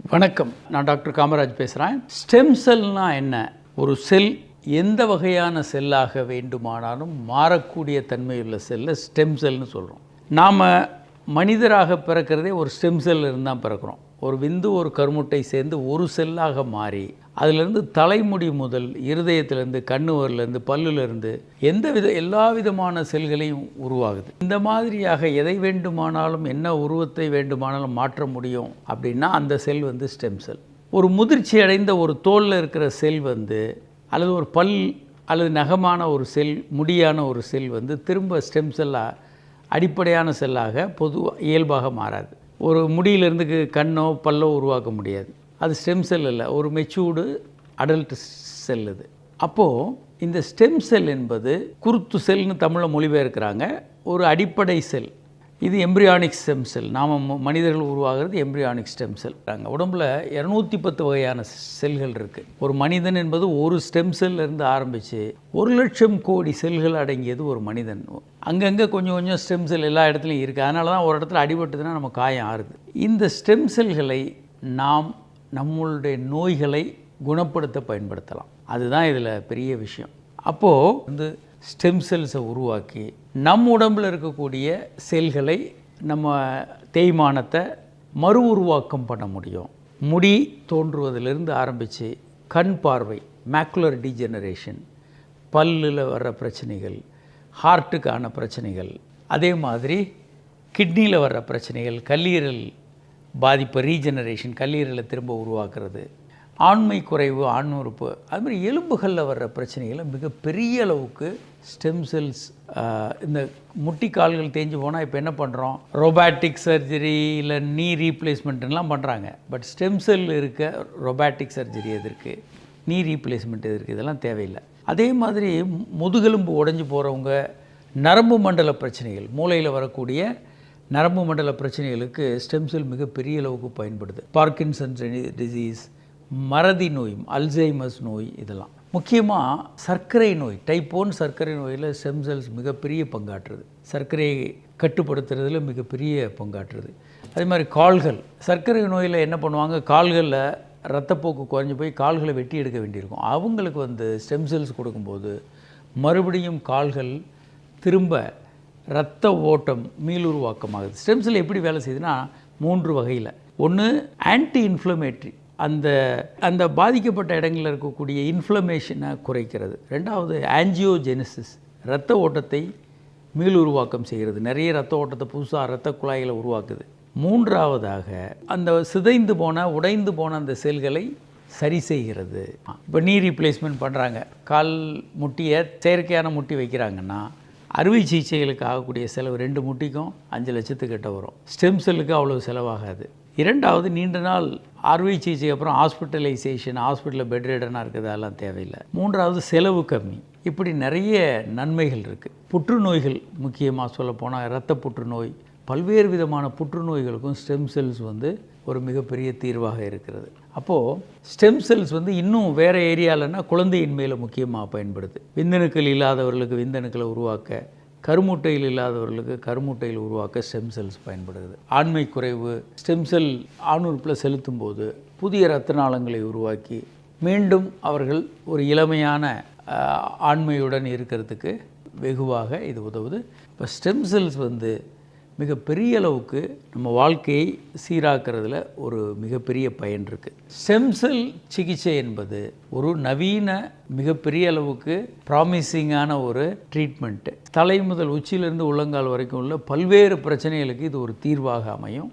வணக்கம். நான் டாக்டர் காமராஜ் பேசுகிறேன். ஸ்டெம் செல்னா என்ன? ஒரு செல் எந்த வகையான செல்லாக வேண்டுமானாலும் மாறக்கூடிய தன்மையுள்ள செல்லை ஸ்டெம் செல்னு சொல்கிறோம். நாம் மனிதராக பிறக்கிறதே ஒரு ஸ்டெம் செல் இருந்து தான் பிறக்கிறோம். ஒரு விந்து ஒரு கருமுட்டை சேர்ந்து ஒரு செல்லாக மாறி அதிலிருந்து தலைமுடி முதல் இருதயத்திலேருந்து கண்ணுவரிலேருந்து பல்லுலேருந்து எல்லா விதமான செல்களையும் உருவாகுது. இந்த மாதிரியாக எதை வேண்டுமானாலும் என்ன உருவத்தை வேண்டுமானாலும் மாற்ற முடியும் அப்படின்னா அந்த செல் ஸ்டெம் செல். ஒரு முதிர்ச்சி அடைந்த ஒரு தோலில் இருக்கிற செல் அல்லது ஒரு பல் அல்லது நகமான ஒரு செல், முடியான ஒரு செல் திரும்ப ஸ்டெம் செல்லாக அடிப்படையான செல்லாக இயல்பாக மாறாது. ஒரு முடியிலிருந்து கண்ணோ பல்லோ உருவாக்க முடியாது. அது ஸ்டெம் செல் இல்லை, ஒரு மெச்சூர்டு அடல்ட் செல் இது. அப்போது இந்த ஸ்டெம் செல் என்பது குருத்து செல்னு தமிழில் மொழிபெயர்க்கிறாங்க. ஒரு அடிப்படை செல். இது எம்ப்ரியானிக் ஸ்டெம் செல். நாம் மனிதர்கள் உருவாகிறது எம்ப்ரியானிக் ஸ்டெம் செல். உடம்புல 210 வகையான செல்கள் இருக்குது. ஒரு மனிதன் என்பது ஒரு ஸ்டெம் செல்லிருந்து ஆரம்பித்து 1,00,000 கோடி செல்கள் அடங்கியது ஒரு மனிதன். அங்கங்கே கொஞ்சம் கொஞ்சம் ஸ்டெம் செல் எல்லா இடத்துலையும் இருக்குது. அதனால தான் ஒரு இடத்துல அடிபட்டுதுன்னா நம்ம காயம் ஆறுது. இந்த ஸ்டெம் செல்களை நாம் நம்மளுடைய நோய்களை குணப்படுத்த பயன்படுத்தலாம். அதுதான் இதில் பெரிய விஷயம். அப்போது ஸ்டெம் செல்ஸை உருவாக்கி நம் உடம்பில் இருக்கக்கூடிய செல்களை நம்ம தேய்மானத்தை மறு உருவாக்கம் பண்ண முடியும். முடி தோன்றுவதிலிருந்து ஆரம்பித்து கண் பார்வை, மேக்குலர் டீஜெனரேஷன், பல்லில் வர்ற பிரச்சனைகள், ஹார்ட்டுக்கான பிரச்சனைகள், அதே மாதிரி கிட்னியில் வர்ற பிரச்சனைகள், கல்லீரல் பாதிப்பு, ரீஜெனரேஷன், கல்லீரலை திரும்ப உருவாக்குறது, ஆண்மை குறைவு, ஆண்ணுறுப்பு, அதுமாதிரி எலும்புகளில் வர்ற பிரச்சனைகளை மிகப்பெரிய அளவுக்கு ஸ்டெம் செல்ஸ். இந்த முட்டி கால்கள் தேஞ்சு போனால் இப்போ என்ன பண்ணுறோம்? ரொபாட்டிக் சர்ஜரி இல்லை நீ ரீப்ளேஸ்மெண்ட்லாம் பண்ணுறாங்க. பட் ஸ்டெம் செல் இருக்க ரொபாட்டிக் சர்ஜரி எதற்கு, நீ ரீப்ளேஸ்மெண்ட் எதற்கு, இதெல்லாம் தேவையில்லை. அதே மாதிரி முதுகெலும்பு உடைஞ்சு போகிறவங்க, நரம்பு மண்டல பிரச்சனைகள், மூளையில் வரக்கூடிய நரம்பு மண்டல பிரச்சனைகளுக்கு ஸ்டெம் செல் மிகப்பெரிய அளவுக்கு பயன்படுது. பார்க்கின்சன்ஸ் டிசீஸ், மறதி நோய், அல்சைமர்ஸ் நோய், இதெல்லாம் முக்கியமாக சர்க்கரை நோய், டைப் 1 சர்க்கரை நோயில் ஸ்டெம் செல்ஸ் மிகப்பெரிய பங்காற்றுது. சர்க்கரையை கட்டுப்படுத்துறதுல மிகப்பெரிய பங்காற்றுது. அதே மாதிரி கால்கள், சர்க்கரை நோயில் என்ன பண்ணுவாங்க? கால்களில் ரத்தப்போக்கு குறைஞ்சி போய் கால்களை வெட்டி எடுக்க வேண்டியிருக்கும். அவங்களுக்கு ஸ்டெம் செல்ஸ் கொடுக்கும்போது மறுபடியும் கால்கள் திரும்ப இரத்த ஓட்டம் மீளுருவாக்கமாகுது. ஸ்டெம் செல் எப்படி வேலை செய்யுதுன்னா 3 வகையில். ஒன்று ஆன்டி இன்ஃப்ளமேட்ரி, அந்த பாதிக்கப்பட்ட இடங்களில் இருக்கக்கூடிய இன்ஃப்ளமேஷனை குறைக்கிறது. ரெண்டாவது ஆன்ஜியோஜெனிசிஸ், இரத்த ஓட்டத்தை மீளுருவாக்கம் செய்கிறது. நிறைய இரத்த ஓட்டத்தை புதுசாக இரத்த குழாய்களை உருவாக்குது. மூன்றாவதாக அந்த சிதைந்து போன உடைந்து போன அந்த செல்களை சரி செய்கிறது. இப்போ நீ ரீப்ளேஸ்மெண்ட் பண்ணுறாங்க, கால் முட்டியை செயற்கையான முட்டி வைக்கிறாங்கன்னா அறுவை சிகிச்சைகளுக்கு ஆகக்கூடிய செலவு 2 முட்டிக்கும் 5 லட்சத்துக்கிட்ட வரும். ஸ்டெம் செல்லுக்கு அவ்வளோ செலவாகாது. இரண்டாவது, நீண்ட நாள் அறுவை சிகிச்சைக்கு அப்புறம் ஹாஸ்பிட்டலைசேஷன், ஹாஸ்பிட்டலில் பெட் ரிடனாக இருக்குது, அதெல்லாம் தேவையில்லை. மூன்றாவது, செலவு கம்மி. இப்படி நிறைய நன்மைகள் இருக்குது. புற்றுநோய்கள், முக்கியமாக சொல்லப்போனால் இரத்த புற்றுநோய், பல்வேறு விதமான புற்றுநோய்களுக்கும் ஸ்டெம் செல்ஸ் ஒரு மிகப்பெரிய தீர்வாக இருக்கிறது. அப்போது ஸ்டெம் செல்ஸ் இன்னும் வேறு ஏரியாவில்னா குழந்தையின்மையில் முக்கியமாக பயன்படுது. விந்தணுக்கள் இல்லாதவர்களுக்கு விந்தணுக்களை உருவாக்க, கருமுட்டையில் இல்லாதவர்களுக்கு கருமுட்டையில் உருவாக்க ஸ்டெம் செல்ஸ் பயன்படுது. ஆண்மை குறைவு, ஸ்டெம் செல் ஆணுறுப்பில் செலுத்தும் போது புதிய இரத்த நாளங்களை உருவாக்கி மீண்டும் அவர்கள் ஒரு இளமையான ஆண்மையுடன் இருக்கிறதுக்கு வெகுவாக இது உதவுது. இப்போ ஸ்டெம் செல்ஸ் மிகப்பெரிய அளவுக்கு நம்ம வாழ்க்கையை சீராக்கிறதுல ஒரு மிகப்பெரிய பயன் இருக்குது. ஸ்டெம் செல் சிகிச்சை என்பது ஒரு நவீன மிகப்பெரிய அளவுக்கு ப்ராமிசிங்கான ஒரு ட்ரீட்மெண்ட்டு. தலை முதல் உச்சியிலிருந்து உள்ளங்கால் வரைக்கும் உள்ள பல்வேறு பிரச்சனைகளுக்கு இது ஒரு தீர்வாக அமையும்.